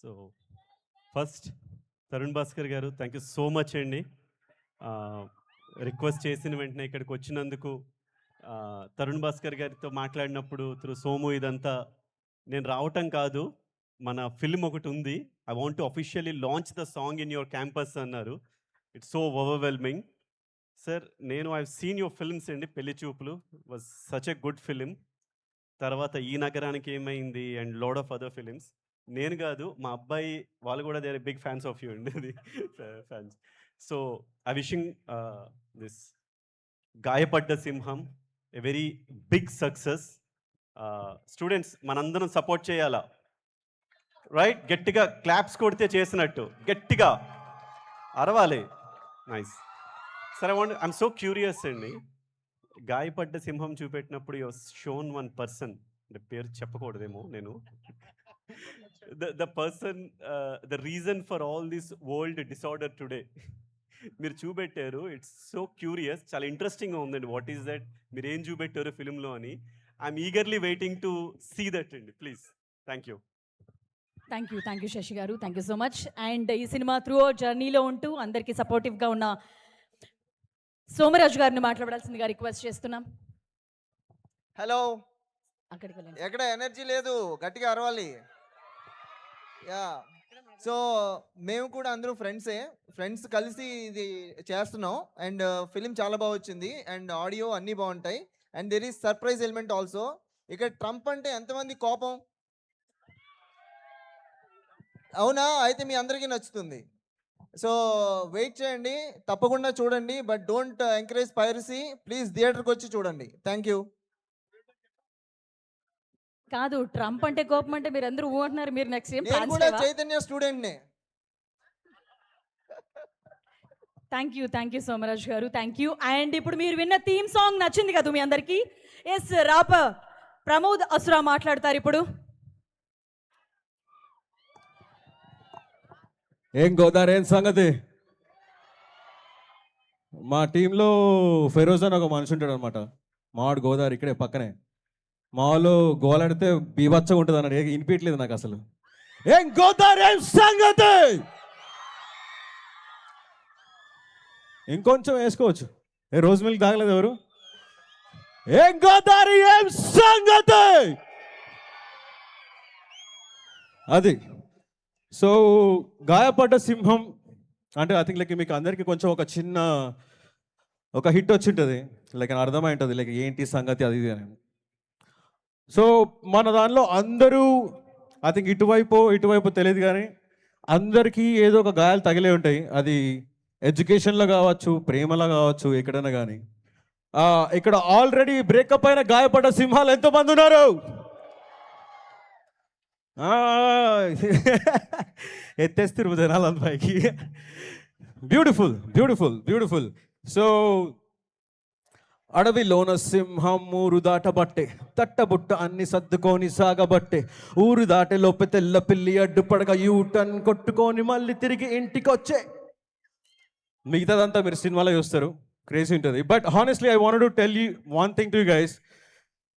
So first Tarun Bhaskar గారు thank you so much అండి. Request చేసిన వెంటనే ఇక్కడికి వచ్చినందుకు తరుణ్ భాస్కర్ గారితో మాట్లాడినప్పుడు త్రూ సోము ఇదంతా నేను రావటం కాదు, మన ఫిల్మ్ ఒకటి ఉంది, I want to officially launch the song in your campus అన్నారు. It's so overwhelming sir. నేను ఐ సీన్ యువర్ ఫిల్మ్స్ అండి, Pelli Choopulu was such a good film. తర్వాత Ee Nagaraniki Emaindi and lot of other films. నేను కాదు, మా అబ్బాయి వాళ్ళు కూడా they are big fans of you అండి, fans. So I wishing this Gayapadda Simham a very big success. Students మనందరం సపోర్ట్ చేయాలా, రైట్? గట్టిగా క్లాప్స్ కొడితే చేసినట్టు గట్టిగా అరవాలి. Nice sir. I'm so curious అండి, గాయపడ్డ సింహం చూపెట్టినప్పుడు యు షోన్ వన్ పర్సన్, అంటే పేరు చెప్పకూడదేమో నేను, the person the reason for all this world disorder today మీరు చూపెట్టారు. ఇట్స్ సో క్యూరియస్, చాలా ఇంట్రెస్టింగ్గా ఉందండి. వాట్ ఈస్ దట్, మీరు ఏం చూపెట్టారు ఫిలింలో అని. I'm eagerly waiting to see that అండి. Please. Thank you. Thank you Sasi గారు, thank you so much. And ఈ సినిమా త్రూ జర్నీలో ఉంటూ అందరికీ సపోర్టివ్గా ఉన్న సోమరాజు గారిని మాట్లాడాల్సిందిగా రిక్వెస్ట్ చేస్తున్నాం. హలో, అక్కడికి వెళ్ళండి. ఎక్కడ ఎనర్జీ లేదు, గట్టిగా అరవాలి. యా, సో మేము కూడా అందరూ ఫ్రెండ్స్ కలిసి ఇది చేస్తున్నాం. అండ్ ఫిలిం చాలా బాగా వచ్చింది అండ్ ఆడియో అన్నీ బాగుంటాయి. And there is surprise element also. ఇక్కడ ట్రంప్ అంటే ఎంతమంది కోపం, అవునా? అయితే మీ అందరికీ నచ్చుతుంది. సో వెయిట్ చేయండి, తప్పకుండా చూడండి. But don't encourage piracy, please థియేటర్కి వచ్చి చూడండి. Thank you. కాదు, ట్రంప్ అంటే కోపం అంటే మీరు అందరూ అంటున్నారు. మీరు నెక్స్ట్ ఏం నేను కూడా చైతన్య స్టూడెంట్నే. థ్యాంక్ యూ సోమరాజు గారు, థ్యాంక్ యూ. అండ్ ఇప్పుడు మీరు విన్న థీమ్ సాంగ్ నచ్చింది కదా మీ అందరికీ? ఎస్, రాపర్ ప్రమోద్ అసురా మాట్లాడతారు ఇప్పుడు. ఏం గోదార్, ఏం సంగతి? మా టీంలో ఫెరోజ్ అని ఒక మనిషి ఉంటాడు అనమాట. మావాడు గోదావరి ఇక్కడే పక్కనే. మా వాళ్ళు గోలాడితే బీభత్సంగా ఉంటుంది అన్నాడు. వినిపించలేదు నాకు అసలు. ఏం గోదార్, ఏం సంగతి? ఇంకొంచెం వేసుకోవచ్చు. రోజు మిల్క్ తాగలేదు ఎవరు? ఏం గోదావరి, ఏం సంగతి? అది. సో గాయపడ్డ సింహం అంటే ఐ థింక్ లైక్ మీకు అందరికీ కొంచెం ఒక చిన్న హిట్ వచ్చి ఉంటుంది, లైక్ అర్థమై ఉంటుంది లైక్ ఏంటి సంగతి అది ఇది అని. సో మన దానిలో అందరూ ఐ థింక్ ఇటువైపు తెలియదు కానీ అందరికీ ఏదో ఒక గాయాలు తగిలే ఉంటాయి. అది ఎడ్యుకేషన్లో కావచ్చు, ప్రేమలో కావచ్చు, ఎక్కడైనా కానీ. ఇక్కడ ఆల్రెడీ బ్రేకప్ అయిన గాయపడ్డ సింహాలు ఎంతోమంది ఉన్నారు? ఎత్తేస్తారు జనాలు పైకి. బ్యూటిఫుల్. సో అడవిలోన సింహం ఊరు దాటబట్టే, తట్టబుట్ట అన్ని సర్దుకొని సాగబట్టే, ఊరు దాటే లోపే తెల్ల పిల్లి అడ్డుపడగా యూటర్న్ కొట్టుకొని మళ్ళీ తిరిగి ఇంటికి వచ్చే. మిగతాదంతా మీరు సినిమాలో చూస్తారు, క్రేజీ ఉంటుంది. But honestly I wanted to tell you one thing to you guys.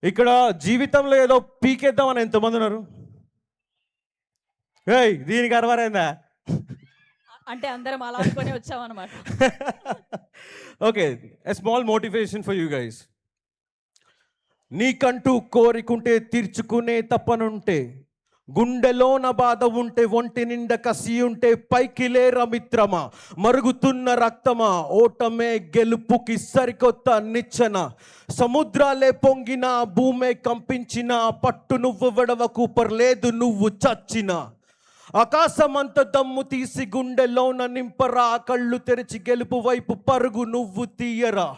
ఇక్కడ జీవితంలో ఏదో పీకేద్దామని ఎంతమంది ఉన్నారు? ఏయ్, దీనికి అరవరైందా అంటే అందరం అలా అనుకొని వచ్చామన్నమాట. Okay, a small motivation for you guys. నీకంటూ కోరికుంటే తీర్చుకునే తప్పనుంటే, గుండెలోన బాధ ఉంటే, ఒంటి నిండా కసి ఉంటే, పైకి లేరా మిత్రమా, మరుగుతున్న రక్తమా, ఓటమే గెలుపుకి సరికొత్త నిచ్చెన. సముద్రాలే పొంగిన, భూమే కంపించిన, పట్టు నువ్వు విడవకు, పర్లేదు నువ్వు చచ్చినా. ఆకాశమంత దమ్ము తీసి గుండెలోన నింపరా, కళ్ళు తెరిచి గెలుపు వైపు పరుగు నువ్వు తీయరా.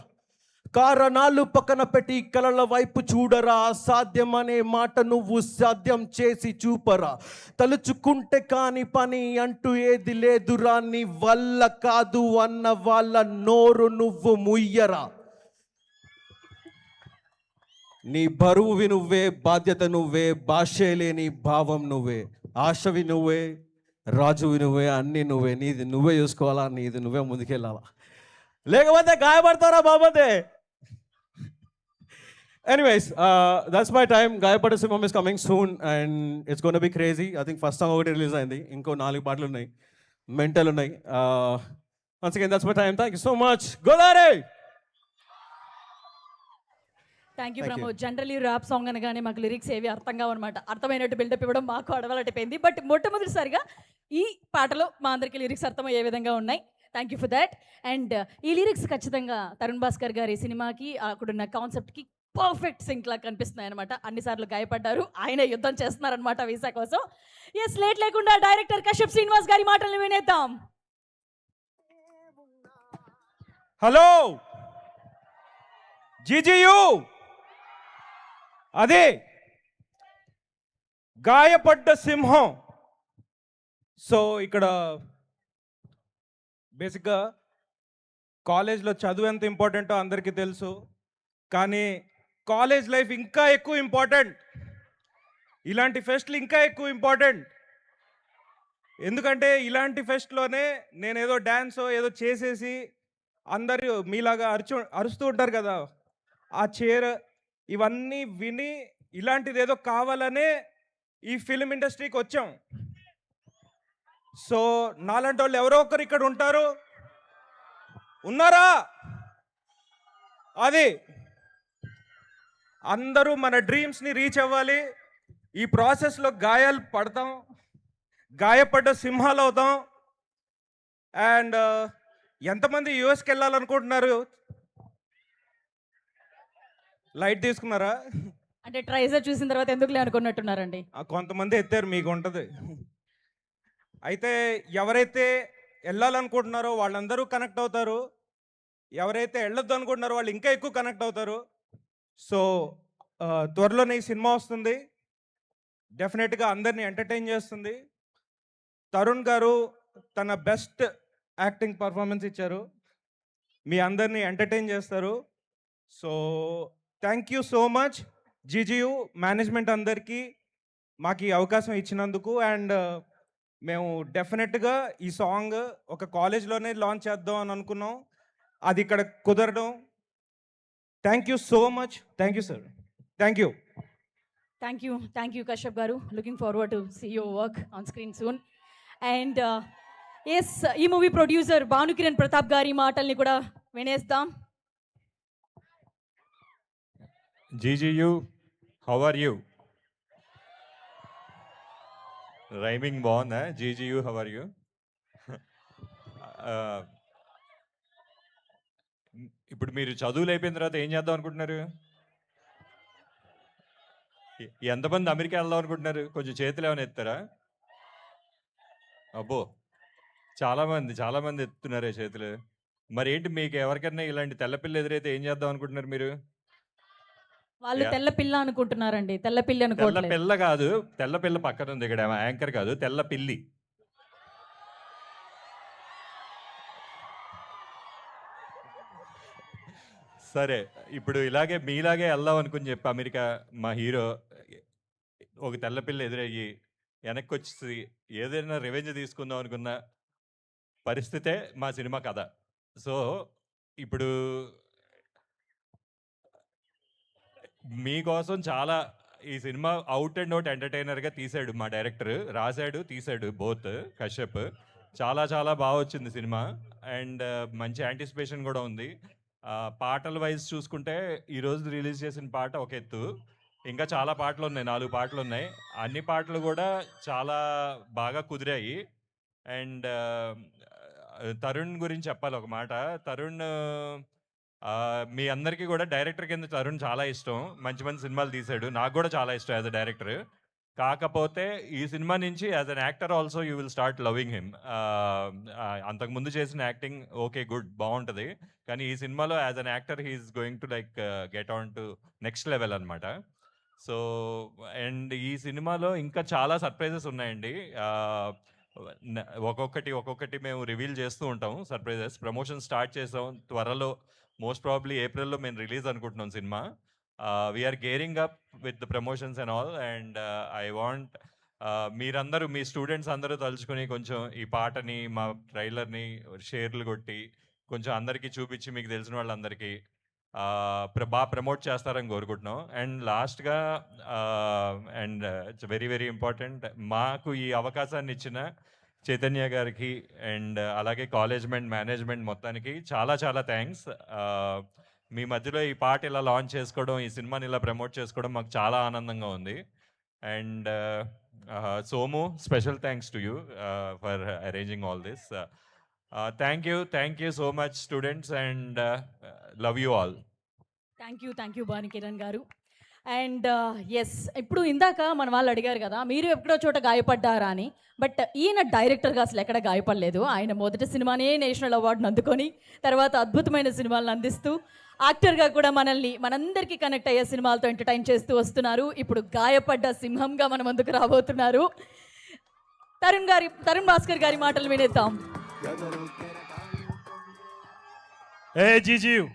కారణాలు పక్కన పెట్టి కలల వైపు చూడరా, సాధ్యమనే మాట నువ్వు సాధ్యం చేసి చూపరా. తలుచుకుంటే కాని పని అంటూ ఏది లేదురా, నీ వల్ల కాదు అన్న వాళ్ళ నోరు నువ్వు ముయ్యరా. నీ బరువువి నువ్వే, బాధ్యత నువ్వే, భాషే లేని భావం నువ్వే, ఆశవి నువ్వే, రాజువి నువ్వే, అన్నీ నువ్వే. నీది నువ్వే చూసుకోవాలా, నీది నువ్వే ముందుకెళ్ళాలా, లేకపోతే గాయపడతారా బాబతే. Anyways, that's my time. Gayapata Simham is coming soon and it's going to be crazy. I think first song ఒకటి రిలీజ్ అయింది, ఇంకో 4 పాటలు ఉన్నాయి, మెంటల్ ఉన్నాయి. Once again, that's my time. Thank you so much. Godare! Thank you Thank you. Pramod. Generally rap song అనగానే మాకు lyrics ఏవి అర్థం కావన్నమాట. అర్థమైనట్టు బిల్డప్ ఇవ్వడం మాకు అడవాలటైపోయింది. బట్ మొట్టమొదటిసారిగా ఈ పాటలో మా అందరికీ లిరిక్స్ అర్థమయ్యే విధంగా ఉన్నాయి. Thank you for that. And ఈ లిరిక్స్ ఖచ్చితంగా తరుణ్ భాస్కర్ గారి సినిమాకి అక్కడున్న కాన్సెప్ట్కి పర్ఫెక్ట్ సింక్ లా కనిపిస్తున్నాయి అనమాట. అన్నిసార్లు గాయపడ్డారు, ఆయన యుద్ధం చేస్తున్నారనమాట వీసా కోసం. ఎస్, లేట్ లేకుండా డైరెక్టర్ కశ్యప్ శ్రీనివాస్ గారి మాటలను వినేద్దాం. హలో జీజీయు, అదే గాయపడ్డ సింహం. సో ఇక్కడ బేసిక్గా కాలేజ్లో చదువు ఎంత ఇంపార్టెంటో అందరికీ తెలుసు, కానీ కాలేజ్ లైఫ్ ఇంకా ఎక్కువ ఇంపార్టెంట్. ఇలాంటి ఫెస్ట్లు ఇంకా ఎక్కువ ఇంపార్టెంట్. ఎందుకంటే ఇలాంటి ఫెస్ట్లోనే నేను ఏదో డ్యాన్సో ఏదో చేసేసి అందరూ మీలాగా అరుస్తూ ఉంటారు కదా, ఆ చీర ఇవన్నీ విని ఇలాంటిది ఏదో కావాలనే ఈ ఫిలిం ఇండస్ట్రీకి వచ్చాం. సో నాలాంటి వాళ్ళు ఎవరో ఒకరు ఇక్కడ ఉంటారు, ఉన్నారా? అది అందరూ మన డ్రీమ్స్ని రీచ్ అవ్వాలి. ఈ ప్రాసెస్లో గాయాలు పడతాం, గాయపడ్డ సింహాలు అవుతాం. అండ్ ఎంతమంది యూఎస్కి వెళ్ళాలనుకుంటున్నారు? లైట్ తీసుకున్నారా? అంటే ట్రైజర్ చూసిన తర్వాత ఎందుకులే అనుకున్నట్టున్నారండి. కొంతమంది ఎత్తారు, మీకు ఉంటుంది. అయితే ఎవరైతే వెళ్ళాలనుకుంటున్నారో వాళ్ళందరూ కనెక్ట్ అవుతారు, ఎవరైతే వెళ్ళొద్దు అనుకుంటున్నారో వాళ్ళు ఇంకా ఎక్కువ కనెక్ట్ అవుతారు. సో త్వరలోనే ఈ సినిమా వస్తుంది, డెఫినెట్గా అందరినీ ఎంటర్టైన్ చేస్తుంది. తరుణ్ గారు తన బెస్ట్ యాక్టింగ్ పర్ఫార్మెన్స్ ఇచ్చారు, మీ అందరినీ ఎంటర్టైన్ చేస్తారు. So thank you so much GGU management అందరికీ మాకు ఈ అవకాశం ఇచ్చినందుకు. అండ్ మేము డెఫినెట్గా ఈ సాంగ్ ఒక కాలేజ్లోనే లాంచ్ చేద్దాం అని అనుకున్నాం, అది ఇక్కడ కుదరడం. Thank you so much. Thank you sir. Thank you. Thank you Kashyap గారు. Looking forward to see your work on screen soon. And yes, ఈ మూవీ ప్రొడ్యూసర్ భానుకిరణ్ ప్రతాప్ గారి మాటల్ని కూడా వినేస్తాం. GGU, how are you? Rhyming బాగుందా? GGU, how are you? ఇప్పుడు మీరు చదువులు అయిపోయిన తర్వాత ఏం చేద్దాం అనుకుంటున్నారు? ఎంతమంది అమెరికా వెళ్దాం అనుకుంటున్నారు? కొంచెం చేతులు ఏమైనా ఎత్తారా? అబ్బో, చాలామంది ఎత్తున్నారే చేతులు. మరి ఏంటి, మీకు ఎవరికైనా ఇలాంటి తెల్లపిల్ల ఎదురైతే ఏం చేద్దాం అనుకుంటున్నారు మీరు? వాళ్ళు తెల్ల పిల్ల అనుకుంటున్నారండి, తెల్ల పిల్లి తెల్ల అనుకోవట్లేదు. పిల్ల కాదు, తెల్ల పిల్ల పక్కన ఉంది ఇక్కడ, యాంకర్ కాదు, తెల్ల పిల్లి. సరే, ఇప్పుడు ఇలాగే మీలాగే వెళ్దాం అనుకుని చెప్పి అమెరికా మా హీరో ఒక తెల్ల పిల్ల ఎదురయ్యి వెనక్కి వచ్చి ఏదైనా రివెంజ్ తీసుకుందాం అనుకున్న పరిస్థితే మా సినిమా కథ. సో ఇప్పుడు మీకోసం చాలా ఈ సినిమా అవుట్ అండ్ అవుట్ ఎంటర్టైనర్గా తీసాడు మా డైరెక్టర్, రాశాడు తీసాడు బోత్ కశ్యప్. చాలా బాగా వచ్చింది సినిమా. అండ్ మంచి యాంటిసిపేషన్ కూడా ఉంది. పాటల వైజ్ చూసుకుంటే ఈరోజు రిలీజ్ చేసిన పాట ఒక ఎత్తు, ఇంకా చాలా పాటలు ఉన్నాయి, 4 పాటలు ఉన్నాయి. అన్ని పాటలు కూడా చాలా బాగా కుదిరాయి. అండ్ తరుణ్ గురించి చెప్పాలి ఒక మాట. తరుణ్ మీ అందరికీ కూడా డైరెక్టర్ కింద తరుణ్ చాలా ఇష్టం, మంచి సినిమాలు తీశాడు, నాకు కూడా చాలా ఇష్టం యాజ్ అ డైరెక్టర్. కాకపోతే ఈ సినిమా నుంచి as an actor also you will start loving him. అంతకుముందు చేసిన యాక్టింగ్ ఓకే గుడ్ బాగుంటుంది, కానీ ఈ సినిమాలో as an actor he's going to like get on to next level అనమాట. సో అండ్ ఈ సినిమాలో ఇంకా చాలా సర్ప్రైజెస్ ఉన్నాయండి. ఒక్కొక్కటి మేము రివీల్ చేస్తూ ఉంటాం సర్ప్రైజెస్. ప్రమోషన్ స్టార్ట్ చేసాం, త్వరలో మోస్ట్ ప్రాబబ్లీ ఏప్రిల్లో మేము రిలీజ్ అనుకుంటున్నాం సినిమా. We're gearing up with the promotions and all. And I want మీరందరూ, మీ స్టూడెంట్స్ అందరూ తలుచుకొని కొంచెం ఈ పాటని, మా ట్రైలర్ని షేర్లు కొట్టి కొంచెం అందరికీ చూపించి, మీకు తెలిసిన వాళ్ళందరికీ బాగా ప్రమోట్ చేస్తారని కోరుకుంటున్నాం. అండ్ లాస్ట్గా and it's very very important, మాకు ఈ అవకాశాన్ని ఇచ్చిన చైతన్య గారికి అండ్ అలాగే కాలేజ్మెంట్ మేనేజ్మెంట్ మొత్తానికి చాలా చాలా థ్యాంక్స్. మీ మధ్యలో ఈ పాట ఇలా లాంచ్ చేసుకోవడం, ఈ సినిమాని ఇలా ప్రమోట్ చేసుకోవడం మాకు చాలా ఆనందంగా ఉంది. And Somu, special thanks to you for arranging all this. Thank you so much students, and love you all. Thank you Bhanukiran గారు. అండ్ ఎస్, ఇప్పుడు ఇందాక మన వాళ్ళు అడిగారు కదా మీరు ఎక్కడో చోట గాయపడ్డారా అని. బట్ ఈయన డైరెక్టర్గా అసలు ఎక్కడ గాయపడలేదు. ఆయన మొదటి సినిమానే నేషనల్ అవార్డును అందుకొని తర్వాత అద్భుతమైన సినిమాలను అందిస్తూ యాక్టర్గా కూడా మనందరికీ కనెక్ట్ అయ్యే సినిమాలతో ఎంటర్టైన్ చేస్తూ వస్తున్నారు. ఇప్పుడు గాయపడ్డ సింహంగా మన ముందుకు రాబోతున్నారు. తరుణ్ భాస్కర్ గారి మాటలు వినేద్దాం. ఏ జీజీవ్,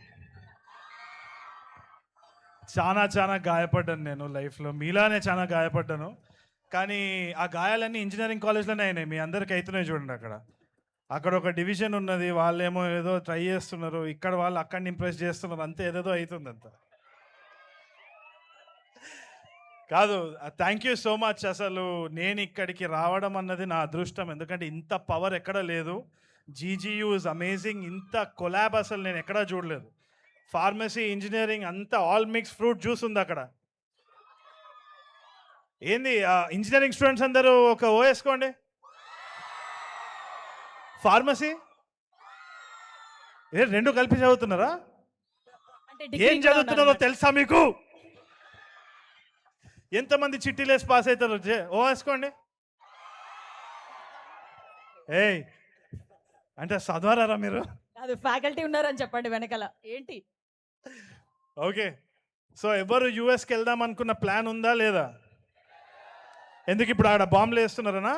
చాలా గాయపడ్డాను నేను లైఫ్లో, మీలానే చాలా గాయపడ్డాను. కానీ ఆ గాయాలన్నీ ఇంజనీరింగ్ కాలేజ్లోనే అయినాయి. మీ అందరికి అవుతున్నాయి చూడండి. అక్కడ ఒక డివిజన్ ఉన్నది, వాళ్ళేమో ఏదో ట్రై చేస్తున్నారు, ఇక్కడ వాళ్ళు అక్కడిని ఇంప్రెస్ చేస్తున్నారు, అంతే ఏదేదో అవుతుంది అంత. కాదు, థ్యాంక్ యూ సో మచ్. అసలు నేను ఇక్కడికి రావడం అన్నది నా అదృష్టం, ఎందుకంటే ఇంత పవర్ ఎక్కడ లేదు. జీజీయూ ఇస్ అమేజింగ్. ఇంత కొలాబ్ అసలు నేను ఎక్కడా చూడలేదు. ఫార్మసీ, ఇంజనీరింగ్ అంతా ఆల్ మిక్స్ ఫ్రూట్ జ్యూస్ ఉంది అక్కడ. ఏంది ఇంజనీరింగ్ స్టూడెంట్స్ అందరూ ఒక ఓ వేసుకోండి. ఫార్మసీ రెండు కలిపి చదువుతున్నారా? ఏం చదువుతున్నారో తెలుసా మీకు? ఎంతమంది చిట్టీలేసి పాస్ అవుతారో ఓ వేసుకోండి. ఏయ్ అంటే చదవరారా మీరు? అది ఫ్యాకల్టీ ఉన్నారని చెప్పండి వెనకాల. ఏంటి? ఓకే, సో ఎవరు యూఎస్కి వెళ్దాం అనుకున్న ప్లాన్ ఉందా లేదా? ఎందుకు ఇప్పుడు ఆడ బాంబులు వేస్తున్నారనా?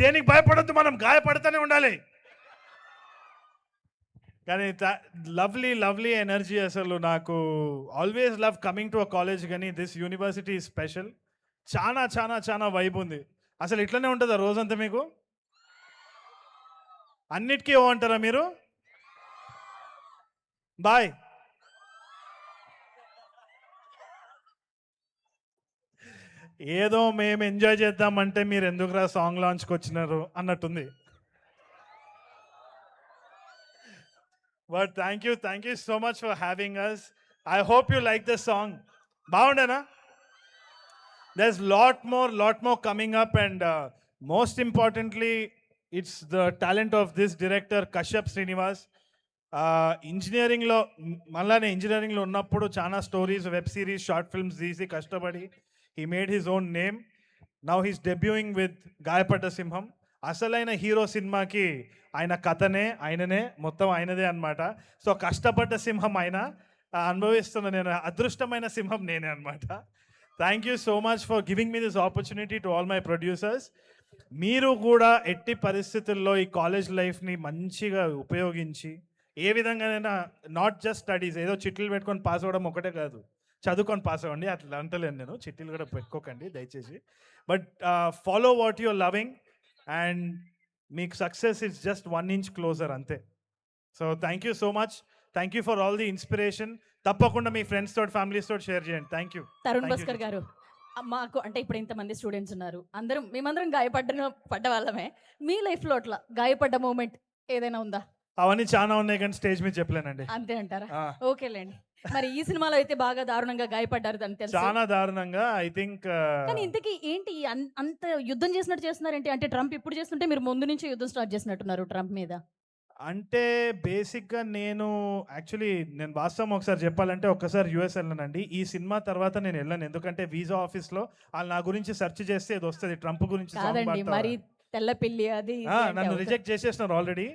దేనికి భయపడద్దు, మనం గాయపడుతూనే ఉండాలి. కానీ లవ్లీ ఎనర్జీ. అసలు నాకు always love coming to a college, కానీ దిస్ యూనివర్సిటీ ఈజ్ స్పెషల్. చాలా వైబ్ ఉంది. అసలు ఇట్లనే ఉంటుందా రోజంతా మీకు? అన్నిటికీ ఓ అంటారా మీరు? బాయ్. ఏదో మేము ఎంజాయ్ చేద్దామంటే మీరు ఎందుకురా సాంగ్ లాంచ్కి వచ్చినారు అన్నట్టుంది. But thank you so much for having us. I hope you like the song. బాగుండేనా? there's lot more coming up, and most importantly it's the talent of this director Kashyap Srinivas. ఇంజనీరింగ్లో మళ్ళీ ఇంజనీరింగ్లో ఉన్నప్పుడు చాలా stories, web series, short films తీసి కష్టపడి he made his own name. Now he's debuting with గాయపడ్డ సింహం. అసలైన హీరో సినిమాకి ఆయన కథనే, ఆయననే, మొత్తం ఆయనదే అనమాట. సో కష్టపడ్డ సింహం ఆయన, అనుభవిస్తున్న నేను అదృష్టమైన సింహం నేనే అనమాట. Thank you so much for giving me this opportunity to all my producers. మీరు కూడా ఎట్టి పరిస్థితుల్లో ఈ కాలేజ్ లైఫ్ని మంచిగా ఉపయోగించి ఏ విధంగానైనా, నాట్ జస్ట్ స్టడీస్, ఏదో చిట్టీలు పెట్టుకొని పాస్ అవ్వడం ఒకటే కాదు, చదువుకొని పాస్ అవ్వండి, అట్లా అంటలేను నేను, చిట్టీలు కూడా పెట్టుకోకండి దయచేసి. But follow what your loving, and మీకు success is just 1 inch closer అంతే. So thank you so much. Thank you for all the inspiration. తప్పకుండా మీ ఫ్రెండ్స్ తోటి, ఫ్యామిలీస్ తోటి షేర్ చేయండి. Thank you. తరుణ్ భాస్కర్ గారు, మాకు అంటే ఇప్పుడు ఇంతమంది స్టూడెంట్స్ ఉన్నారు, మేమందరం పడ్డ వాళ్ళమే. మీ లైఫ్లో అట్లా గాయపడ్డ మూమెంట్ ఏదైనా ఉందా? అవన్నీ చాలా ఉన్నాయి కానీ స్టేజ్ మీద చెప్పలేనండి. అంతే అంటారా? ఓకేలేండి. మరి ఈ సినిమాలో అయితే బాగా దారుణంగా గాయపడ్డారు అని తెలుసు. చాలా దారుణంగా, ఐ థింక్. కానీ ఇంతకీ ఏంటి అంత యుద్ధం చేసినట్టు చేస్తున్నారేంటి? అంటే ట్రంప్ ఇప్పుడు చేస్తుంటే మీరు ముందు నుంచి యుద్ధం స్టార్ట్ చేసినట్టున్నారు ట్రంప్ మీద. అంటే బేసిక్గా నేను వాస్తవం ఒకసారి చెప్పాలంటే, ఒక్కసారి యూఎస్ వెళ్ళానండి. ఈ సినిమా తర్వాత నేను వెళ్ళాను, ఎందుకంటే వీసా ఆఫీస్లో వాళ్ళు నా గురించి సెర్చ్ చేస్తే ఇది వస్తుంది, ట్రంప్ గురించి. కాదండి, మరి తెల్ల పిల్లి అది నన్ను రిజెక్ట్ చేసేసినారు ఆల్రెడీ.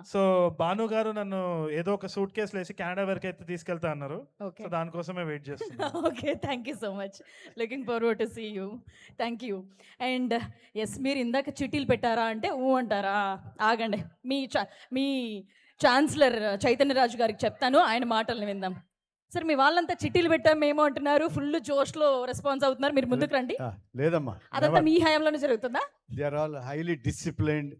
సో భాను గారు నన్ను ఏదో ఒక సూట్ కేసులో వేసి కెనడా వరకు అయితే తీసుకెళ్తా అన్నారు. సో దానికోసమే వెయిట్ చేస్తున్నాను. Okay, thank you so much. Looking forward to see you. Thank you. And yes, మీరు ఇందాక చిట్టీలు పెట్టారా అంటే అంటారా? ఆగండి, మీ ఛాన్సలర్ చైతన్యరాజు గారికి చెప్తాను, ఆయన మాటల్ని విందాం. సార్, మీ వాళ్ళంతా చిట్టీలు పెట్టాం మేము అంటున్నారు, ఫుల్ జోష్లో రెస్పాన్స్ అవుతున్నారు, మీరు ముందుకు రండి. లేదమ్మా, అదంతా మీ హయాంలోనే జరుగుతుందా? They are all highly disciplined.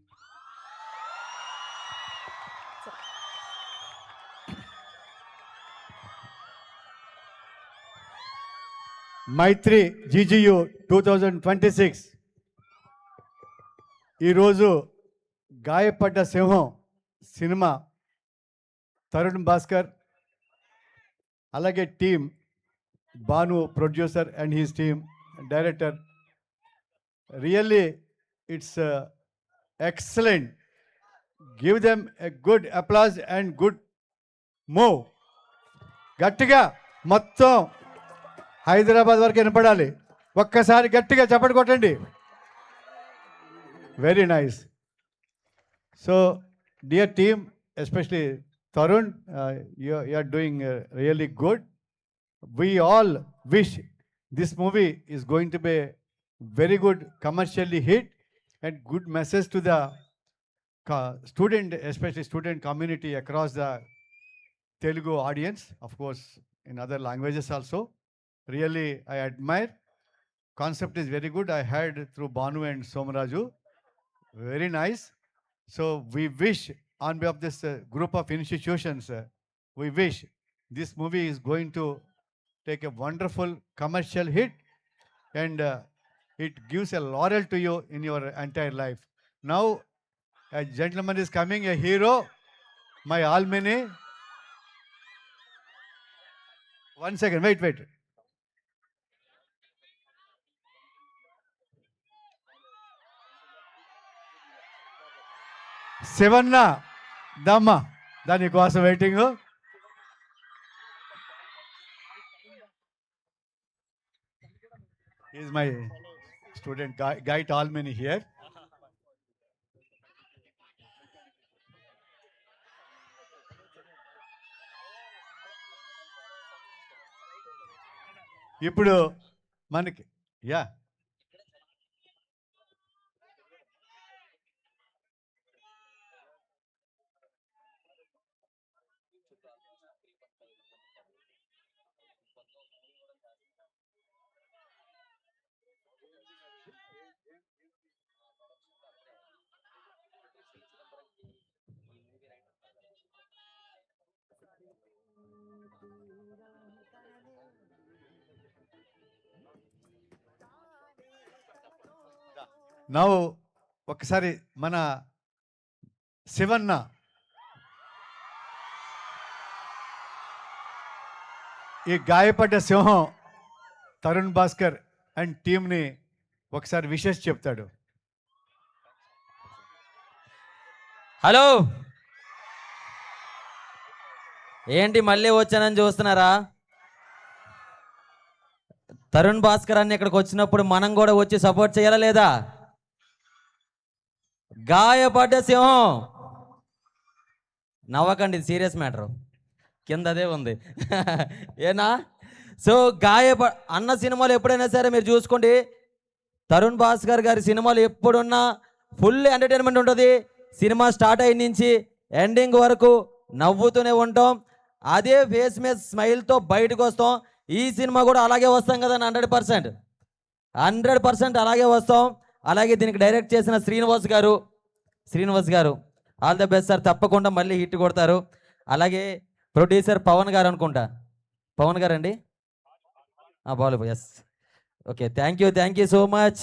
Maithri GGU 2026 ఈరోజు గాయపడ్డ సింహం సినిమా తరుణ్ భాస్కర్ అలాగే team Bhanu producer and his team director really it's excellent give them a good applause and good move గట్టిగా మొత్తం హైదరాబాద్ వరకు వినపడాలి ఒక్కసారి గట్టిగా చప్పటి కొట్టండి very nice so dear team especially Tarun you are doing really good we all wish this movie is going to be very good commercially hit and good message to the student, especially student community across the Telugu audience, of course, in other languages also. Really, I admire. Concept is very good. I heard through Banu and Somaraju. Very nice. So we wish, on behalf of this group of institutions, we wish this movie is going to take a wonderful commercial hit, and it gives a laurel to you in your entire life. Now, a gentleman is coming, a hero, my almini. One second, wait. Sevanna, Dhamma, Dani కోసం waiting. He is my student, Guide Almini here. ఇప్పుడు మనకి yeah now ఒకసారి మన శివన్న ఈ గాయపడ్డ సింహం Tarun Bhaskar and టీంని ఒకసారి విషెస్ చెప్తాడు. హలో, ఏంటి మళ్ళీ వచ్చానని చూస్తున్నారా? తరుణ్ భాస్కర్ అన్న ఇక్కడికి వచ్చినప్పుడు మనం కూడా వచ్చి సపోర్ట్ చేయాలా లేదా? గాయపడ్డ సింహం, నవ్వకండి, సీరియస్ మ్యాటర్, కింద అదే ఉంది ఏనా? సో అన్న సినిమాలు ఎప్పుడైనా సరే మీరు చూసుకోండి, తరుణ్ భాస్కర్ గారి సినిమాలు ఎప్పుడున్నా ఫుల్ ఎంటర్టైన్మెంట్ ఉంటుంది. సినిమా స్టార్ట్ అయిన నుంచి ఎండింగ్ వరకు నవ్వుతూనే ఉంటాం, అదే ఫేస్ మీద స్మైల్తో బయటకు వస్తాం. ఈ సినిమా కూడా అలాగే వస్తాం కదా, 100% అలాగే వస్తాం. అలాగే దీనికి డైరెక్ట్ చేసిన శ్రీనివాస్ గారు ఆల్ ద బెస్ట్ సార్, తప్పకుండా మళ్ళీ హిట్ కొడతారు. అలాగే ప్రొడ్యూసర్ పవన్ గారు అనుకుంటా, పవన్ గారు అండి, Balu, yes, okay, thank you so much.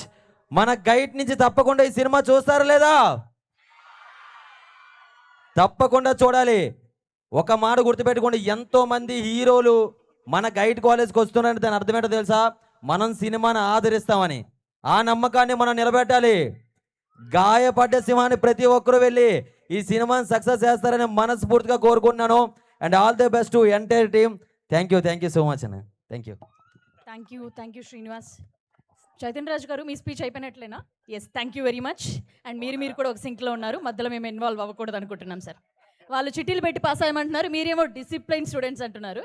మన గైడ్ నుంచి తప్పకుండా ఈ సినిమా చూస్తారా లేదా? తప్పకుండా చూడాలి. ఒక మాట గుర్తుపెట్టుకోండి, ఎంతోమంది హీరోలు మన గైడ్ కాలేజ్కి వస్తున్నారని దాని అర్థమేంటో తెలుసా? మనం సినిమాని ఆదరిస్తామని. ఆ నమ్మకాన్ని మనం నిలబెట్టాలి. గాయపడ్డ సింహాన్ని ప్రతి ఒక్కరూ వెళ్ళి ఈ సినిమాని సక్సెస్ చేస్తారని మనస్ఫూర్తిగా కోరుకుంటున్నాను. And all the best to entire team. Thank you so much అన్న. Thank you Srinivas. చైతన్య రాజు గారు, మీ స్పీచ్ అయిపోయినట్లేనా? Yes, thank you very much. And మీరు కూడా ఒక సింక్లో ఉన్నారు, మధ్యలో మేము ఇన్వాల్వ్ అవ్వకూడదు అనుకుంటున్నాం సార్. వాళ్ళు చిట్టీలు పెట్టి పాస్ అయ్యమంటున్నారు, మీరేమో డిసిప్లైన్ స్టూడెంట్స్ అంటున్నారు.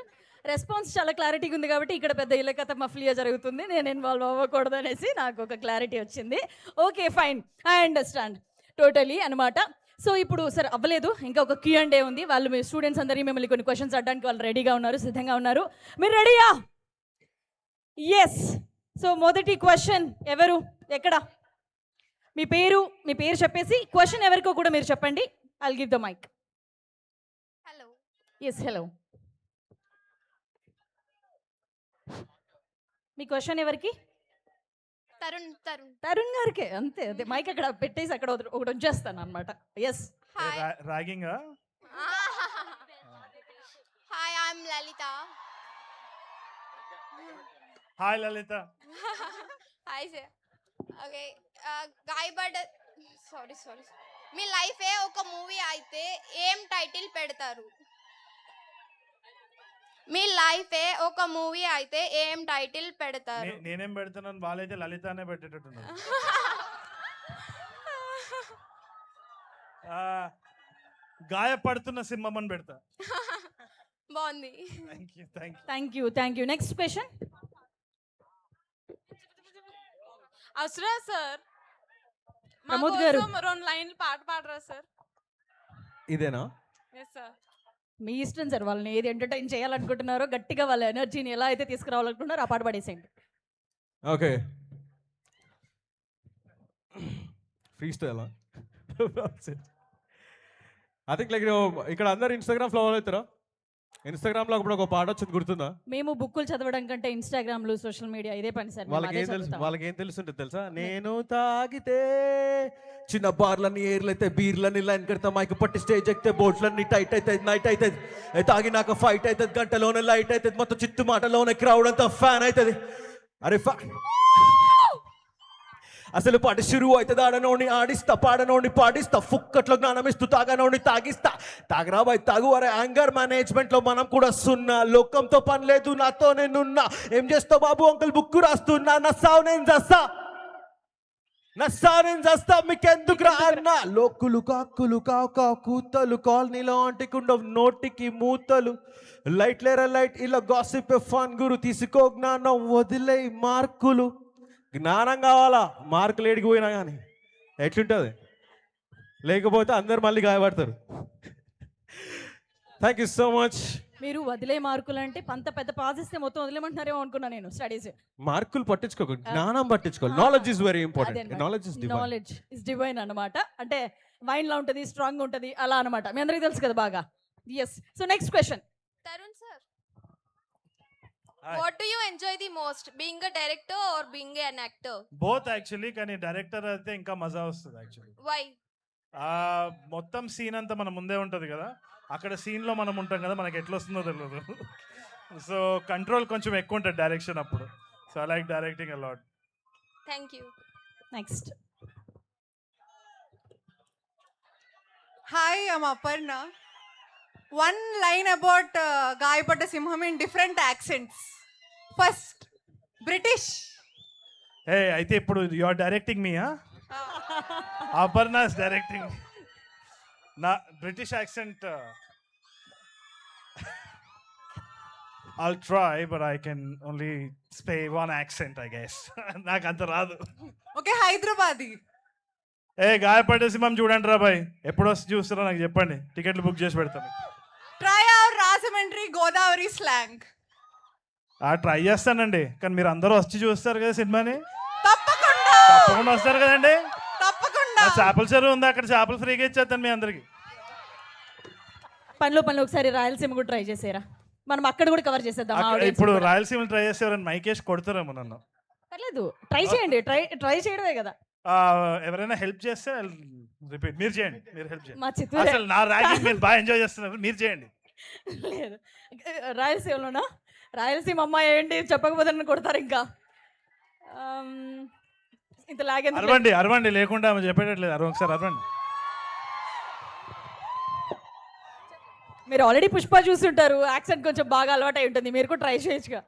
రెస్పాన్స్ చాలా క్లారిటీగా ఉంది కాబట్టి ఇక్కడ పెద్ద ఇళ్ళ కథ మఫ్లియా జరుగుతుంది, నేను ఇన్వాల్వ్ అవ్వకూడదు అనేసి నాకు ఒక క్లారిటీ వచ్చింది. Okay, fine, I understand totally అనమాట. సో ఇప్పుడు సార్ అవ్వలేదు, ఇంకా ఒక Q&A ఉంది. వాళ్ళు మీ స్టూడెంట్స్ అందరినీ మిమ్మల్ని కొన్ని క్వశ్చన్స్ అడడానికి వాళ్ళు రెడీగా ఉన్నారు, సిద్ధంగా ఉన్నారు. మీరు రెడీయా? ఎస్. సో మొదటి క్వశ్చన్ ఎవరు, ఎక్కడ? మీ పేరు చెప్పేసి క్వశ్చన్ ఎవరికో కూడా మీరు చెప్పండి. I'll give the mic. Hello. Yes, hello. మీ క్వశ్చన్ ఎవరికి? తరుణ్ తరుణ్ తరుణ్ గారికే, అంతే. అదే మైక్ అక్కడ పెట్టేసి అక్కడ ఒకటి ఉంచేస్తాను అనమాట. Yes. Hi ragging hi I'm Lalitha hi Lalitha. Hi sir. Okay గాయపడ్డ సారీ సారీ మీ లైఫే ఒక మూవీ అయితే ఏం టైటిల్ పెడతారు? మీ లైఫే ఒక మూవీ అయితే ఏం టైటిల్ పెడతారు? నేనేం పెడతానని వాళ్ళైతే లలిత అనే పెట్టేటట్టున్నారు. గాయపడుతున్న సింహం అని పెడతా. బాగుంది. Thank you. Next question. అవసరా సార్, ప్రమోద్ గారు. 2 లైన్లు పాట పాడరా సార్? ఇదేనా? Yes sir. మీ ఇష్టం సార్, వాళ్ళని ఏది ఎంటర్టైన్ చేయాలనుకుంటున్నారో, గట్టిగా వాళ్ళ ఎనర్జీని ఎలా అయితే తీసుకురావాలనుకుంటున్నారో ఆ పాట పాడేసేయండి. Okay, free style. I think like ఇక్కడ అందరు ఇన్స్టాగ్రామ్ ఫాలో అవుతారా? ఇన్స్టాగ్రామ్లో అప్పుడు ఒక పాట వచ్చింది, గుర్తుందా? మేము బుక్కులు చదవడం కంటే ఇన్స్టాగ్రామ్లు, సోషల్ మీడియా ఇదే పని సార్. వాళ్ళకి ఏం తెలుసుంటుంది తెలుసా? నేను తాగితే చిన్న బార్లన్నీ ఏర్లైతే, బీర్లన్నీ లైన్ కడతా, మైక్ పట్టి స్టేజ్ ఎక్కితే బోట్లన్నీ టైట్ అవుతుంది, నైట్ అవుతుంది, తాగినాక ఫైట్ అవుతుంది, గంటలోనే లైట్ అవుతుంది, మొత్తం చిత్తు మాటలోనే క్రౌడ్ అంతా ఫ్యాన్ అవుతుంది. అరే అసలు పాట షురు అవుతుంది, ఆడనోడిని ఆడిస్తా, పాడనోడిని పాడిస్తా, ఫుక్కట్లో జ్ఞానం ఇస్తూ తాగనోడిని తాగిస్తా. తాగరా బాయ్ తాగు. అరే యాంగర్ మేనేజ్మెంట్లో మనం కూడా సున్నా, లోకంతో పని లేదు, నాతో నేనున్నా. ఏం చేస్తావు బాబు అంకుల్, బుక్ రాస్తున్నా, నస్సావు నేను చస్తా, మీకెందుకు రా అన్నా. లోకులు కాకులు కావు కూతలు, కాలనీలో అంటికుండ నోటికి మూతలు, లైట్ లేరా లైట్, ఇలా గాసిప్ ఫన్ గురు, తీసుకో జ్ఞానం వదిలే మార్కులు. జ్ఞానం కావాలా, మార్కులు ఏడికి పోయినా కానీ ఎట్లుంటుంది? లేకపోతే అందరు మళ్ళీ గాయపడతారు. Thank you so much. మీరు వదిలే మార్కులు అంటే పంత పెద్ద పాస్ ఇస్తే మొత్తం వదిలేమంటున్నారేమో అనుకున్నా నేను. స్టడీస్ మార్కులు పట్టించుకోకు, జ్ఞానం పట్టించుకోవాలి. Knowledge is very important. Knowledge is divine అన్నమాట. అంటే వైన్ లా ఉంటుంది, స్ట్రాంగ్ ఉంటుంది, అలా అన్నమాట. మీ అందరికీ తెలుసు కదా బాగా. Yes. So next question. Tarun sir, what do you enjoy the most, being a director or being an actor? Both actually, కానీ డైరెక్టర్ అయితే ఇంకా మజా వస్తుంది యాక్చువల్లీ. వై? మొత్తం సీన్ అంతా మన ముందే ఉంటుంది కదా, అక్కడ సీన్లో మనం ఉంటాం కదా, మనకి ఎట్లా వస్తుందో తెలియదు. సో కంట్రోల్ కొంచెం ఎక్కువ ఉంటుంది డైరెక్షన్ అప్పుడు. So I like directing a lot. Thank you. Next. Hi, I'm Aparna. One line about Gayapata Simham in different accents. First, British. Hey అయితే ఇప్పుడు you are directing me? Aparna is directing నా British accent. I'll try, but I can only say one accent, I guess. నాకు అంత రాదు. Okay, Hyderabadi. గాయపడే సింహం చూడండి రా bye, ఎప్పుడు వస్తే చూస్తారో నాకు చెప్పండి, టికెట్లు బుక్ చేసి పెడతాను. Try our Rajamundry Godavari slang. Try చేస్తానండి, కానీ మీరు అందరూ వచ్చి చూస్తారు కదా సినిమాని. తప్పకుండా వస్తారు కదండి. తప్పకుండా. చేపల చెరువు ఉంది, అక్కడ చేపలు ఫ్రీగా ఇచ్చేస్తాను మీ అందరికి. పనిలో ఒకసారి రాయలసీమ కూడా ట్రై చేసేరా, మనం అక్కడ కూడా కవర్ చేసేద్దాం. ఇప్పుడు రాయలసీమ ట్రై చేస్తే ఎవరైనా మైకేష్ కొడతారేమో నన్ను. పర్లేదు, ట్రై చేయండి. ట్రై చేయడమే కదా. ఎవరైనా హెల్ప్ చేస్తే రిపీట్. మీరు చేయండి, మీరు హెల్ప్ చేయండి. మా చిత్తూరు అసలు నా ర్యాగింగ్ మీరు బాగా ఎంజాయ్ చేస్తున్నారు, మీరు చేయండి. లేదు, రాయలసీమలోనా? రాయలసీమ అమ్మాయి ఏంటి చెప్పకపోతే నన్ను కొడతారు ఇంకా. ఇంత లాగే అరవండి లేకుండా ఆమె చెప్పేటట్లేదు. ఒకసారి అరవండి. మీరు ఆల్రెడీ పుష్ప చూస్తుంటారు, యాక్సెంట్ కొంచెం బాగా అలవాటు అయి ఉంటుంది, మీరు కూడా ట్రై చేయొచ్చుగా.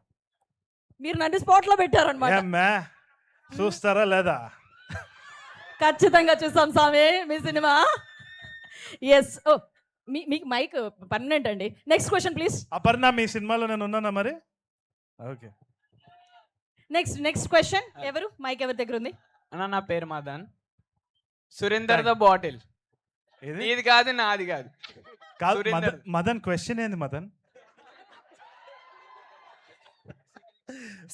మీరు నన్ను స్పాట్ లో పెట్టారనమాట. చూస్తారా లేదా? ఖచ్చితంగా చూస్తాం స్వామి మీ సినిమా. ఎస్. ఓ మీకు మైక్ పర్మనెంట్ అండి. Next question please. అపర్ణ, మీ సినిమాలో నేను ఉన్నానా మరి? Okay, next question. ఎవరు మైక్ ఎవరి దగ్గర ఉంది? అన్న నా పేరు మదన్. Surender the bottle. ఇది కాదు, నాది కాదు. మదన్, క్వశ్చన్ ఏంది Madan?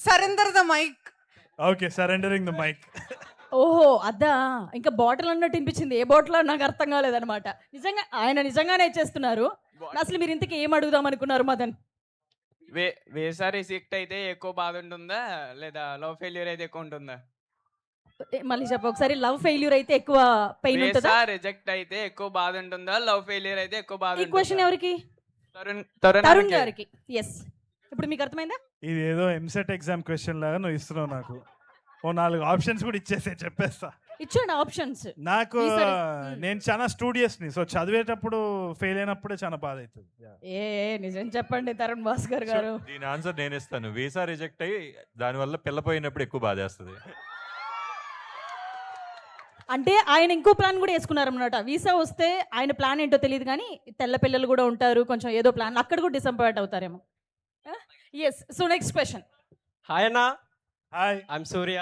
Surrender the mic. Okay, surrendering the mic. ఓహో అదా, ఇంకా బాటిల్ అన్నట్టు వినిపించింది. ఏ బాటిల్ నాకు అర్థం కాలేదన్నమాట. నిజంగా ఆయన నిజంగానే చేస్తున్నారు. అసలు మీరు ఇంతకీ ఏం అడుగుదాం అనుకున్నారు మదన్? వేసా రిజెక్ట్ అయితే ఎక్కువ బాధ ఉంటుందా లేదా లవ్ ఫెయిల్యూర్ అయితే ఎక్కువ ఉంటుందా? మళ్ళీ చెప్పు ఒకసారి. లవ్ ఫెయిల్యూర్ అయితే ఎక్కువ పెయిన్ ఉంటుందా? వేసా రిజెక్ట్ అయితే ఎక్కువ బాధ ఉంటుందా? లవ్ ఫెయిల్యూర్ అయితే ఎక్కువ బాధ ఈ క్వశ్చన్ ఉంటుందా? ఎవరికి? తరుణ్ తరుణ్ తరుణ్ గారికి. ఎస్. ఇప్పుడు మీకు అర్థమైందా? ఇది ఏదో ఎంసెట్ ఎగ్జామ్ క్వశ్చన్ లాగా నువ్వు ఇస్తున్నావు నాకు. ఓ 4 ఆప్షన్స్ కూడా ఇచ్చేసే చెప్పేస్తా. ఇచ్చాను ఆప్షన్స్. నాకు ఈసారి- నేను చాలా స్టూడియస్ని, సో చదివేటప్పుడు ఫెయిల్ అయినప్పుడే చాలా బాధ అవుతుంది. ఏ నిజం చెప్పండి తరుణ్ భాస్కర్ గారు. దీని ఆన్సర్ నేను ఇస్తాను. వీసా రిజెక్ట్ అయ్యి దానివల్ల పిల్లపోయినప్పుడు ఎక్కువ బాధేస్తుంది. అంటే ఆయన ఇంకో ప్లాన్ కూడా వేసుకున్నారన్నమాట. వీసా వస్తే ఆయన ప్లాన్ ఏంటో తెలియదు కానీ తెల్ల పిల్లలు కూడా ఉంటారు, కొంచెం ఏదో ప్లాన్, అక్కడ కూడా డిసప్పాయింట్ అవుతారేమో. Yes. So next question. Hi అన్న, hi. I'm Surya.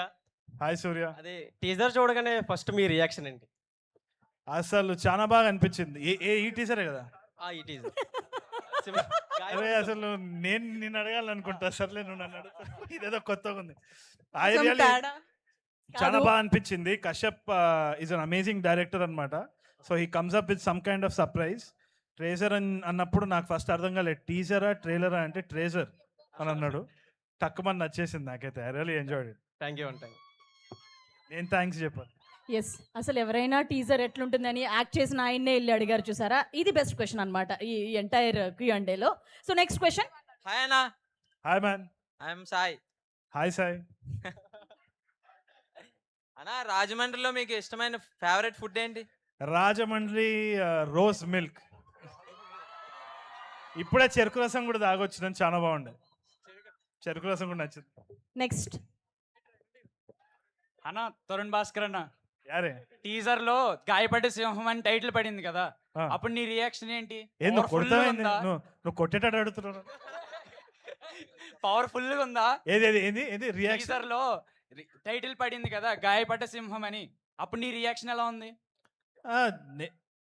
Hi Surya. అదే టీజర్ చూడగానే ఫస్ట్ మీ రియాక్షన్ ఏంటి? అసలు చాలా బాగా అనిపించింది. ఈ టీచరే కదా? ఈ టీజర్ అరే అసలు నేను నిన్ను అడగాలనుకుంటా. సర్లే నువ్వు నన్ను అడుగు. ఇదేదో కొత్తగా ఉంది. I కొంచెం really- తేడా. చాలా కాదు. బాగా అనిపించింది. Kashyap is an amazing director అనమాట. So he comes up with some kind of surprise. Treasure అన్నప్పుడు నాకు ఫస్ట్ అర్థం కాలేదు, టీజరా ట్రైలరా అంటే ట్రేజర్ అని అన్నాడు. తక్కువని నచ్చేసింది నాకైతే. I really enjoyed it. Thank you అంటాను. నేను థ్యాంక్స్ చెప్పాను. ఎస్. అసలు ఎవరైనా టీజర్ ఎట్లుంటుందని యాక్ట్ చేసిన ఆయన్నే వెళ్ళి అడిగారు చూసారా. ఇది బెస్ట్ క్వశ్చన్ అనమాట ఈ ఎంటైర్ Q&Aలో. So next question. హాయ్ అన్న, hi man. I'm Sai. Hi Sai. అన్న, రాజమండ్రిలో మీకు ఇష్టమైన ఫేవరెట్ ఫుడ్ ఏంటి? Rajahmundry rose milk. ఇప్పుడే చెరుకు రసం కూడా తాగొచ్చినాను, చాలా బాగుండే. చెరుకు రసం కూడా నచ్చింది. నెక్స్ట్. అన్న తరుణ్ భాస్కర్ అన్న, యారే టీజర్ లో గాయపడ్డ సింహం అని టైటిల్ పడింది కదా, ఆ. అప్పుడు నీ రియాక్షన్ ఏంటి? ఏం నువ్వు కొడతావేంది? నువ్వు కొట్టేటట్టు అడుగుతున్నావు. పవర్ఫుల్ గా ఉందా? ఏది ఏది ఏంది ఏంది రియాక్షన్? టీజర్ లో టైటిల్ పడింది కదా గాయపడ్డ సింహం అని, అప్పుడు నీ రియాక్షన్ ఎలా ఉంది?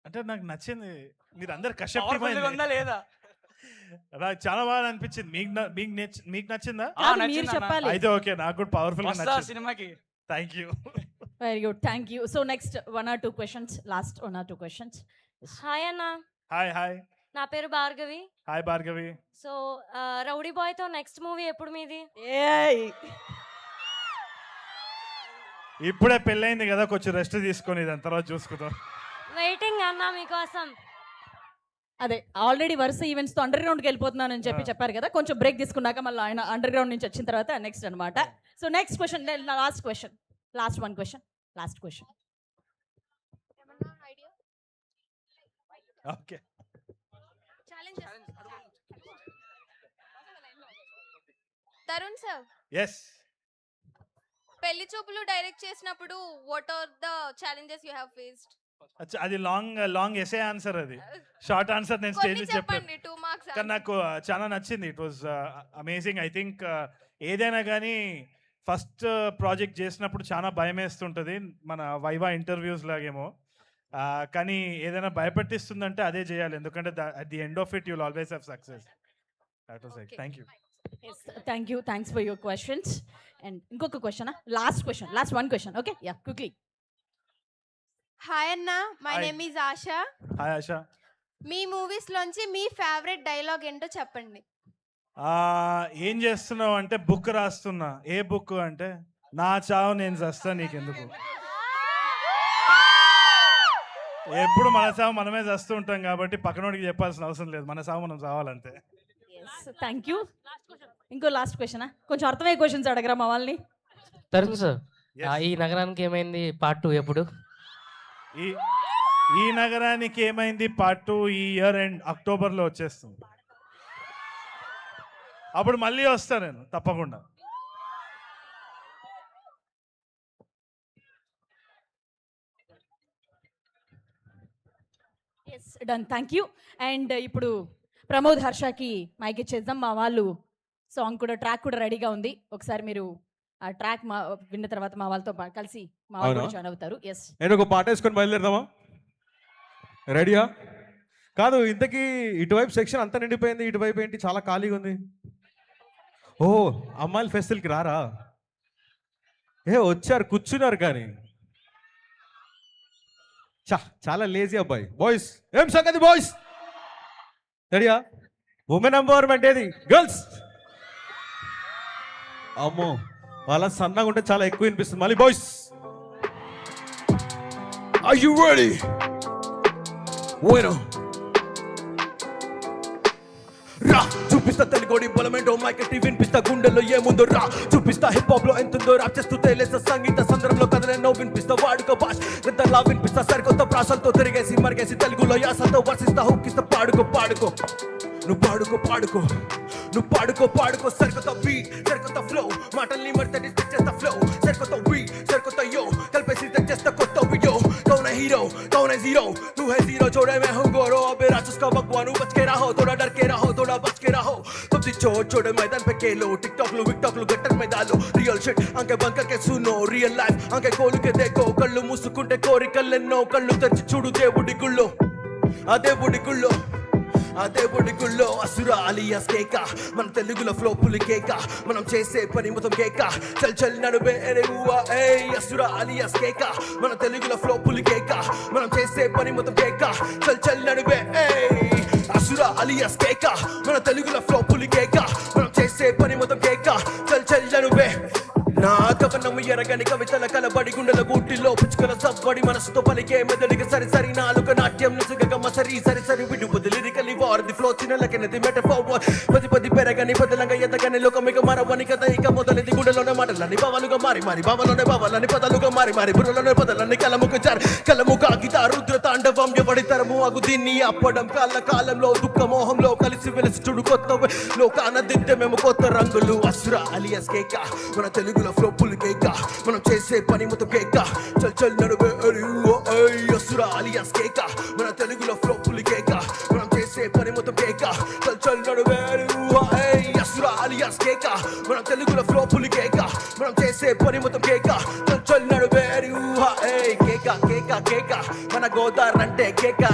అంటే నాకు నచ్చింది. మీరు అందరు కష్టపడి పవర్ఫుల్ గా ఉందా లేదా? నాకు చాలా బాగా అనిపించింది. మీకు నచ్చిందా? కాదు, నచ్చింది మీరు అన్న. చెప్పాలి. అయితే ఓకే, నాకు కూడా పవర్ఫుల్ గా వస్తా నచ్చింది. సినిమాకి. Thank you. Very good. Thank you. So next 1 or 2 questions. Last 1 or 2 questions. Hi అన్న, హాయ్ హాయ్. నా పేరు Bhargavi. Hi Bhargavi. So rowdy బాయ్తో నెక్స్ట్ మూవీ ఎప్పుడు మీది? ఏయ్ ఇప్పుడే పెళ్ళైంది కదా, కొంచెం రెస్ట్ తీసుకొని దాని తర్వాత చూసుకుందాం. వెయిటింగ్ అన్న మీకోసం. అదే ఆల్రెడీ వరుస ఈవెంట్స్తో అండర్ గ్రౌండ్కి వెళ్ళిపోతున్నానని చెప్పారు కదా, కొంచెం బ్రేక్ తీసుకున్నాక మళ్ళీ ఆయన అండర్ గ్రౌండ్ నుంచి వచ్చిన తర్వాత నెక్స్ట్ అనమాట. So next question, last question, last 1 question, last question. Okay. Tarun sir, yes. Pelli Choopulu direct చేసినప్పుడు what are the challenges you have faced? అది లాంగ్ ఎసే ఆన్సర్. అది షార్ట్ ఆన్సర్ నేను స్టేజ్ కొన్ని చెప్పాను. చెప్పండి, 2 మార్క్స్. కానీ నాకు చాలా నచ్చింది. It was amazing. I think ఏదైనా కానీ ఫస్ట్ ప్రాజెక్ట్ చేసినప్పుడు చాలా భయం వేస్తుంటుంది, మన వైవా ఇంటర్వ్యూస్ లాగేమో. కానీ ఏదైనా భయపెట్టిస్తుందంటే అదే చేయాలి, ఎందుకంటే at the end of it you'll always have success. That was it. Thank you. Thank you. Thanks for your questions. And ఇంకొక question, last question, last 1 question. Okay, yeah, quickly. Hi అన్న, my Hi. Name is Asha. Hi Asha. మీ movies లోంచి మీ favourite dialogue ఏంటో చెప్పండి. ఏం చేస్తున్నావు అంటే బుక్ రాస్తున్నా. ఏ బుక్ అంటే నా చావు నేను చస్తా నీకెందుకు. ఎప్పుడు మన సావు మనమే చస్తూ ఉంటాం కాబట్టి పక్కనోడికి చెప్పాల్సిన అవసరం లేదు, మన సావు మనం చావాలంతే. Thank you. ఇంకో లాస్ట్ క్వశ్చనా? కొంచెం అర్థమయ్యే క్వశ్చన్స్ అడగరా మా వాళ్ళని. Tarun sir, Yes. ఈ నగరానికి ఏమైంది పార్ట్ 2 ఎప్పుడు? ఈ నగరానికి ఏమైంది పార్ట్ 2 ఈ ఇయర్ ఎండ్ అక్టోబర్లో వచ్చేస్తుంది. అప్పుడు మళ్ళీ వస్తా నేను తప్పకుండా. Yes, done. Thank you. And ఇప్పుడు ప్రమోద్ హర్షకి మైక్ ఇచ్చేద్దాం. మా వాళ్ళు సాంగ్ కూడా, ట్రాక్ కూడా రెడీగా ఉంది. ఒకసారి మీరు ఆ ట్రాక్ విన్న తర్వాత మా వాళ్ళతో కలిసి మా వాళ్ళు అవునా? జాయిన్ అవుతారు. ఎస్. నేను ఒక పాట వేసుకొని బయలుదేరదామా? రెడీయా? కాదు, ఇంతకీ ఇటువైపు సెక్షన్ అంతా నిండిపోయింది, ఇటువైపు ఏంటి చాలా ఖాళీగా ఉంది? ఓ, అమ్మాయిల ఫెస్టివల్కి రారా? వచ్చారు, కూర్చున్నారు. కానీ చాలా లేజీ అబ్బాయి. బాయ్స్ ఏం సంగతి? బాయ్స్ రెడీయా? ఉమెన్ ఎంపవర్మెంట్ ఏది? గర్ల్స్ అమ్మో వాళ్ళ సన్నగా ఉంటే చాలా ఎక్కువ వినిపిస్తుంది మళ్ళీ boys are you ready bueno రా చూపిస్తా తెలుగోడి బలమేంటో మైకెట్టి వినిపిస్తా గుండెల్లో ఏముందో రా చూపిస్తా హిప్ హాప్ లో ఎంతుందో రాప్ చేస్తూ తేలేస్తా సంగీత సందర్భంలో కథలెన్నో వినిపిస్తా వాడుకో భాష గద్దలా వినిపిస్తా సరికొత్త ప్రాసలతో తిరిగేసి మరిగేసి తెలుగులో యాసతో వర్షిస్తా హుక్కిస్తా పాడుకో పాడుకో నువ్వు పాడుకో పాడుకో నువ్వు పాడుకో పాడుకో సరికొత్త బీట్ సరికొత్త ఫ్లో మాటల్ని మరితడి చేస్తా ఫ్లో సరికొత్త బీట్ సరికొత్త యో కలిపేసి చేస్తా కొత్త వీడియో कौन है हीरो कौन है जीरो तू है जीरो छोड़े मैं हूँ गोरो अबे राक्षस का भगवान बच के रहो थोड़ा डर के रहो थोड़ा बच के रहो तुम सी छोटे मैदान पे खेलो टिकटॉक लो विकटॉक लो गटर में डालो रियल शिट आंखें बंद करके सुनो रियल लाइफ आंखें खोल के देखो कल्लू मुसुकुंटे కోరికలెన్నో కళ్ళు తెరిచి చూడు దేవుడి గుళ్ళో ఆ దేవుడి గుళ్ళో అదే బుడిగుల్లో అసుర అలియాస్ కేక మన తెలుగులో ఫ్లో పులి కేక మనం చేసే పని మొత్తం కేక చల్ చల్ నడువే ఎరేవువా ఏయ్ అసుర అలియాస్ కేక మన తెలుగులో ఫ్లో పులి కేక మనం చేసే పని మొత్తం కేక చల్ చల్ నడువే ఏయ్ అసుర అలియాస్ కేక మన తెలుగులో ఫ్లో పులి కేక మనం చేసే పని మొత్తం కేక చల్ చల్ నడువే నా కవనము ఎరగని కవితల కలబడి గుండెల గూటిలో పుచ్చుకల సబ్బడి మనసుతో పలికే మెదడికి సరి సరి నాలుక నాట్యం నిసుగమ సరి సరి సరి విడు బదిలిరికలి వార్ ది ఫ్లో చిన్నలకెనది మెటఫోర్ పది పది పెరగని బదలంగా ఎదగని లోకమిక మరవని కథ ఇక మొదలైంది గుండెలోనే మాటలని బావలుగా మారి మారి బావలోనే బావలని పదలుగా మారి మారి బుర్రలోనే పదలని కలముకు జారి కలము కాగిత రుద్ర తాండవం ఎవడి తరము అగు దీన్ని అప్పడం కాళ్ళ కాలంలో దుఃఖ మోహంలో కలిసి వెలిసి చూడు కొత్త లోకాన దిద్దే మేము కొత్త రంగులు అసుర అలియాస్ కేక మన తెలుగు ఫ్లో పులి కేక మనం చేసే పని మొత్తం కేక చల్ చల్ నడువే అసుర అలియాస్ కేక మన తెలుగులో ఫ్లో పులి కేక మనం చేసే పని మొత్తం కేక చల్ చల్ నడువే అసుర అలియాస్ కేక మన తెలుగులో ఫ్లో పులి కేక మనం చేసే పని మొత్తం కేక చల్ చల్ నడువే కేక కేక కేక మన గోదావరి అంటే కేక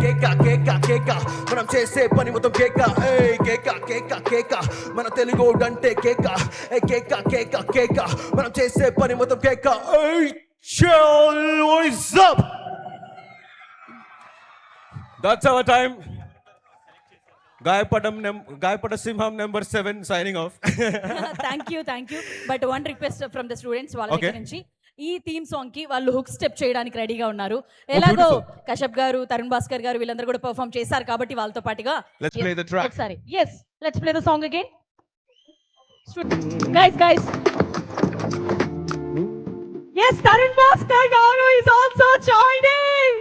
కేక కేక కేక మనం చేసే పని మొత్తం కేక కేక కేక కేక మన తెలుగు అంటే కేక కేక కేక కేక మనం చేసే పని మొత్తం కేక what's up that's our time గాయపడ సింహం number 7 signing off thank you but one request from the students వాళ్ళ Okay. దగ్గర నుంచి ఈ థీమ్ సాంగ్ కి వాళ్ళు హుక్ స్టెప్ చేయడానికి రెడీగా ఉన్నారు ఎలాగో beautiful. కశ్యప్ గారు తరుణ్ భాస్కర్ గారు వీళ్ళందరూ కూడా పర్ఫామ్ చేశారు కాబట్టి వాళ్ళతో పాటుగా let's play the track ఒకసారి yes let's play the song again guys yes Tarun Bhaskar garu is also joining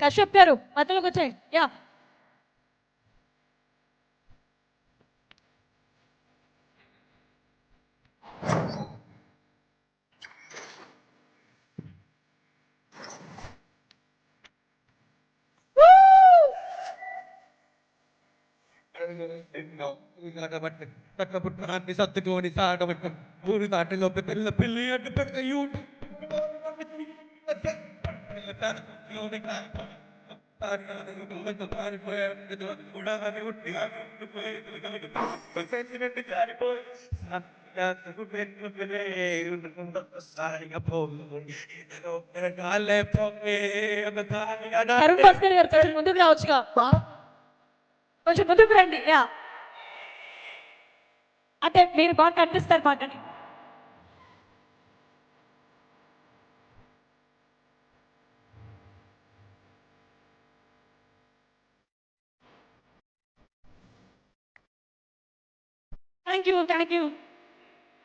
Kashyap గారు మధ్యలోకి వచ్చేయండి యా సత్తుకోని సాగబట్టు ఊరి నాటిలో పిల్ల పిల్లి అంటే తరుణ్ భాస్కర్ గారు కొంచెం ముందుకు రావచ్చుగా కొంచెం ముందుకు రండి యా అంటే మీరు బాగా కనిపిస్తారు మాటని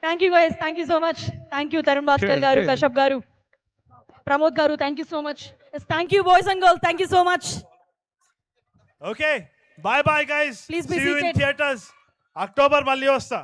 thank you guys thank you so much thank you Tarun Bhaskar గారు కశ్యప్ గారు ప్రమోద్ గారు thank you so much thank you boys and girls thank you so much Okay, bye bye guys. Please be See you in seated. theaters. October మళ్ళీ వస్తా.